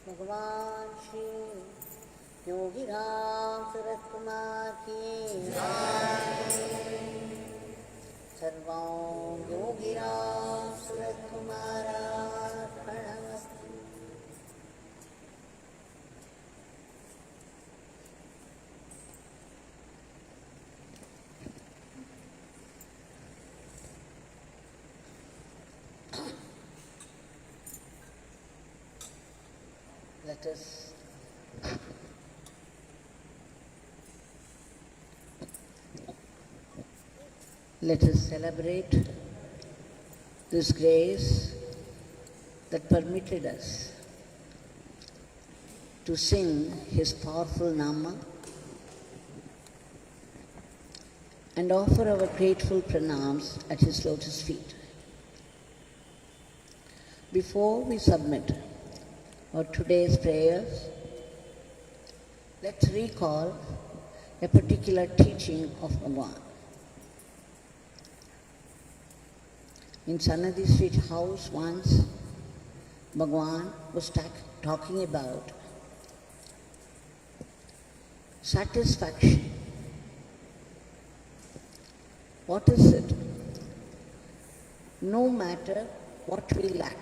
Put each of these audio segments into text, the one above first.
Bhagwan Shri Yogi Ramsuratkumar ki Sarvam Yogi Ramsuratkumar Arpanamastu. Let us celebrate this grace that permitted us to sing his powerful Nama and offer our grateful pranams at his lotus feet. Before we submit our today's prayers, let's recall a particular teaching of Bhagwan. In Sannidhi Street house once, Bhagwan was talking about satisfaction. What is it? No matter what we lack,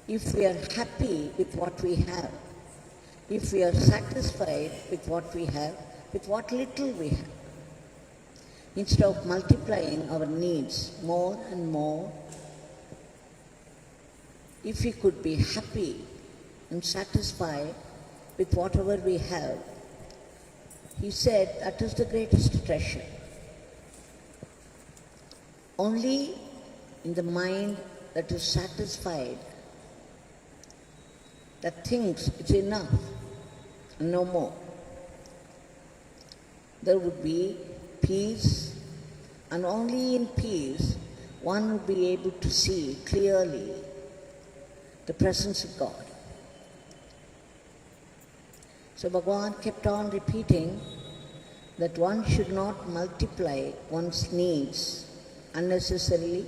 if we are happy with what we have, if we are satisfied with what we have, with what little we have, instead of multiplying our needs more and more, if we could be happy and satisfied with whatever we have, he said that is the greatest treasure. Only in the mind that is satisfied, that thinks it's enough and no more, there would be peace, and only in peace one would be able to see clearly the presence of God. So Bhagwan kept on repeating that one should not multiply one's needs unnecessarily.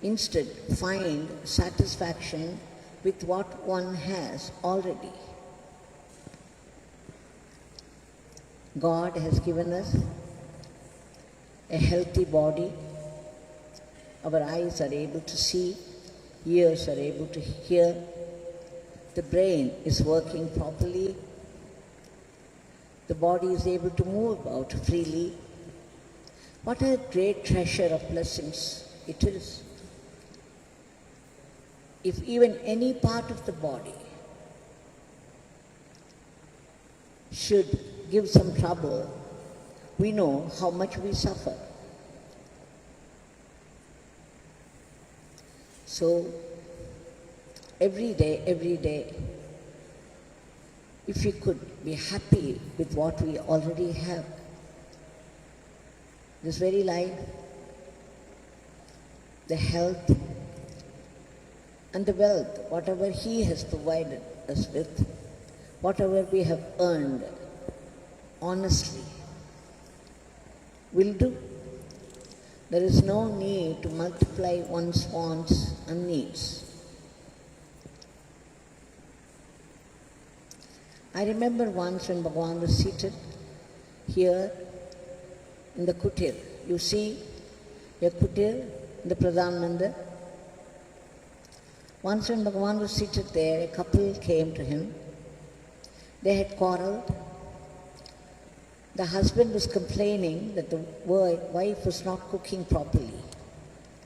Instead, find satisfaction with what one has already. God has given us a healthy body. Our eyes are able to see, ears are able to hear, the brain is working properly, the body is able to move about freely. What a great treasure of blessings it is. If even any part of the body should give some trouble, we know how much we suffer. So, every day, if we could be happy with what we already have, this very life, the health and the wealth, whatever he has provided us with, whatever we have earned honestly, will do. There is no need to multiply one's wants and needs. I remember once when Bhagwan was seated here in the kutir. You see a kutir in the Pradhan Mandir. Once when Bhagwan was seated there, a couple came to him. They had quarreled. The husband was complaining that the wife was not cooking properly,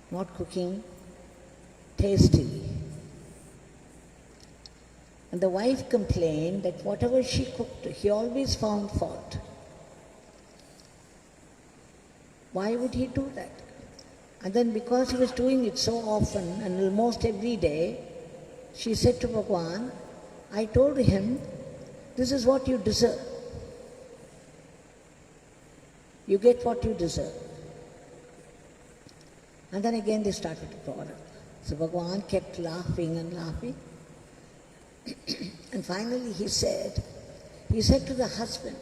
not cooking tastily. And the wife complained that whatever she cooked, he always found fault. Why would he do that? And then because he was doing it so often and almost every day, she said to Bhagwan, I told him, this is what you deserve. You get what you deserve. And then again they started to quarrel. So Bhagwan kept laughing and laughing. And finally he said to the husband,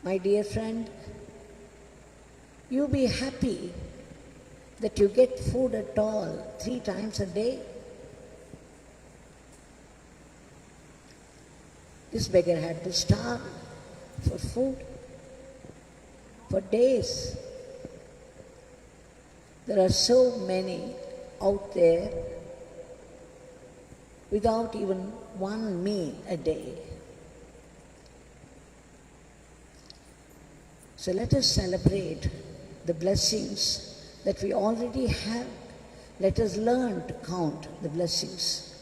my dear friend, you be happy that you get food at all 3 times a day. This beggar had to starve for food for days. There are so many out there without even one meal a day. So let us celebrate the blessings that we already have. Let us learn to count the blessings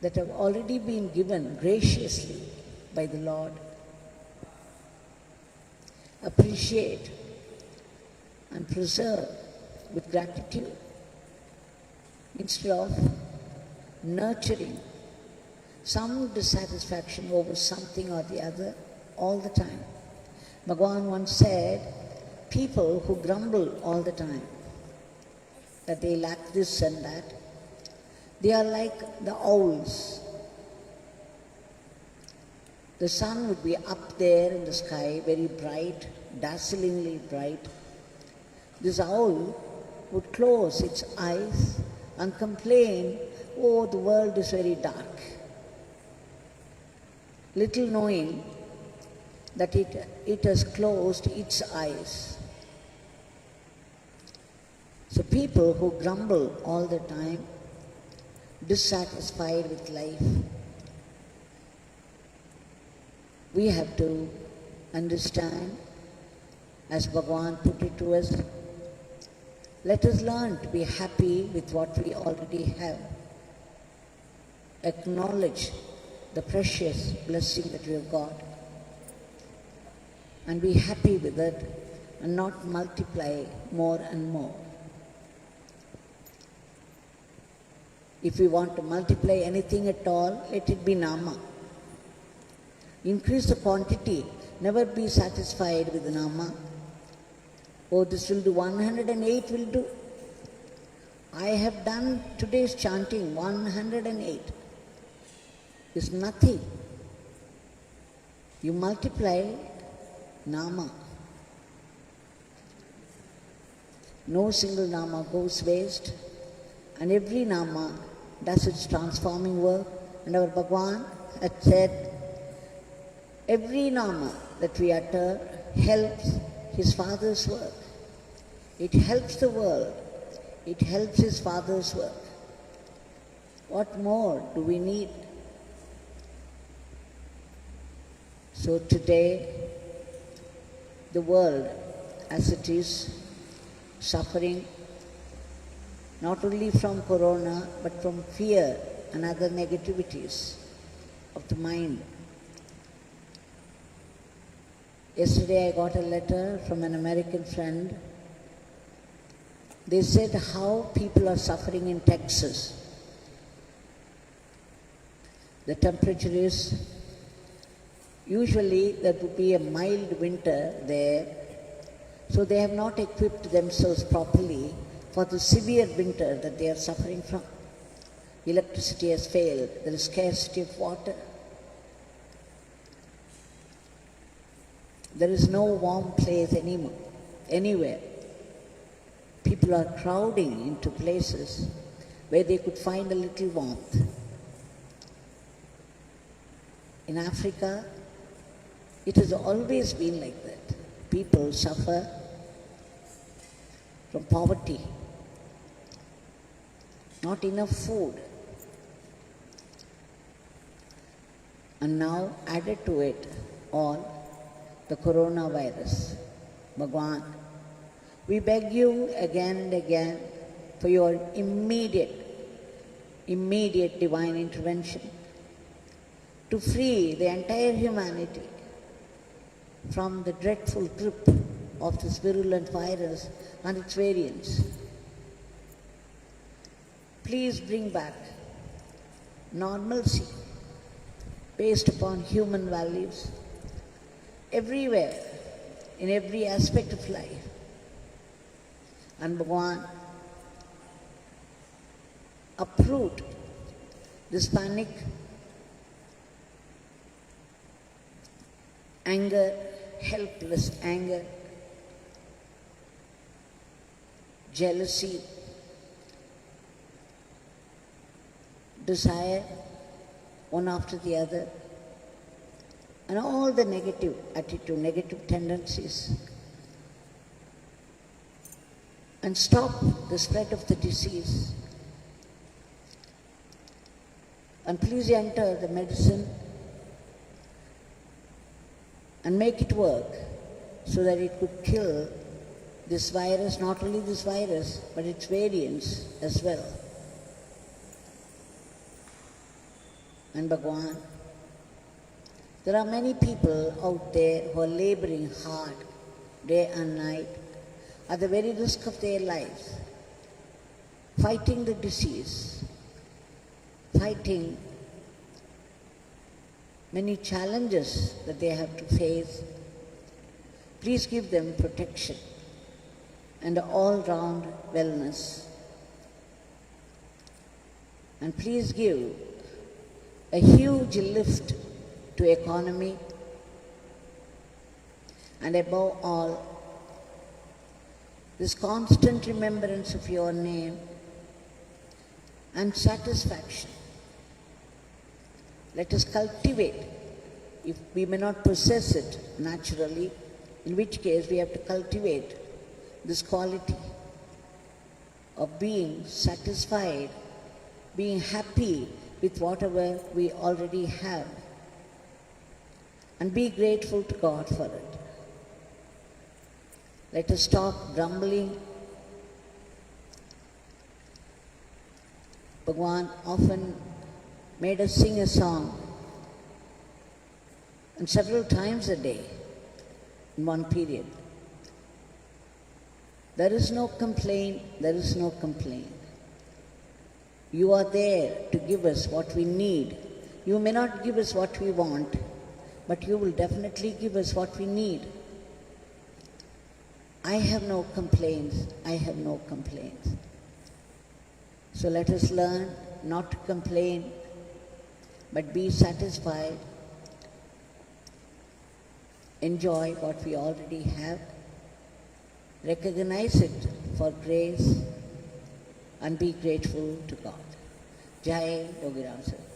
that have already been given graciously by the Lord. Appreciate and preserve with gratitude instead of nurturing some dissatisfaction over something or the other all the time. Bhagwan once said, people who grumble all the time, that they lack this and that, they are like the owls. The sun would be up there in the sky, very bright, dazzlingly bright. This owl would close its eyes and complain, oh, the world is very dark. Little knowing that it has closed its eyes. So people who grumble all the time, dissatisfied with life, we have to understand, as Bhagwan put it to us, let us learn to be happy with what we already have. Acknowledge the precious blessing that we have got and be happy with it and not multiply more and more. If we want to multiply anything at all, let it be Nama. Increase the quantity. Never be satisfied with the Nama. Oh, this will do, 108 will do. I have done today's chanting, 108. It's nothing. You multiply Nama. No single Nama goes waste, and every Nama does its transforming work. And our Bhagwan had said, every Nama that we utter helps his Father's work. It helps the world. It helps his Father's work. What more do we need? So today, the world as it is, suffering not only from corona, but from fear and other negativities of the mind. Yesterday I got a letter from an American friend. They said how people are suffering in Texas. The temperature is, usually there would be a mild winter there, so they have not equipped themselves properly for the severe winter that they are suffering from. Electricity has failed, there is scarcity of water. There is no warm place anywhere. People are crowding into places where they could find a little warmth. In Africa, it has always been like that. People suffer from poverty, not enough food. And now added to it all, the coronavirus. Bhagwan, we beg you again and again for your immediate divine intervention to free the entire humanity from the dreadful grip of this virulent virus and its variants. Please bring back normalcy based upon human values everywhere, in every aspect of life. And Bhagwan, uproot this panic, anger, helpless anger, jealousy, desire, one after the other, and all the negative attitude, negative tendencies, and stop the spread of the disease. And please enter the medicine and make it work so that it could kill this virus, not only this virus, but its variants as well. And Bhagwan, there are many people out there who are laboring hard day and night at the very risk of their lives, fighting the disease, fighting many challenges that they have to face. Please give them protection and all-round wellness. And please give a huge lift to economy, and above all, this constant remembrance of your name and satisfaction. Let us cultivate, if we may not possess it naturally, in which case we have to cultivate this quality of being satisfied, being happy with whatever we already have, and be grateful to God for it. Let us stop grumbling. Bhagwan often made us sing a song, and several times a day in one period. There is no complaint, there is no complaint. You are there to give us what we need. You may not give us what we want, but you will definitely give us what we need. I have no complaints, I have no complaints. So let us learn not to complain, but be satisfied, enjoy what we already have, recognize it for grace, and be grateful to God. Jai Yogi Ramsuratkumar.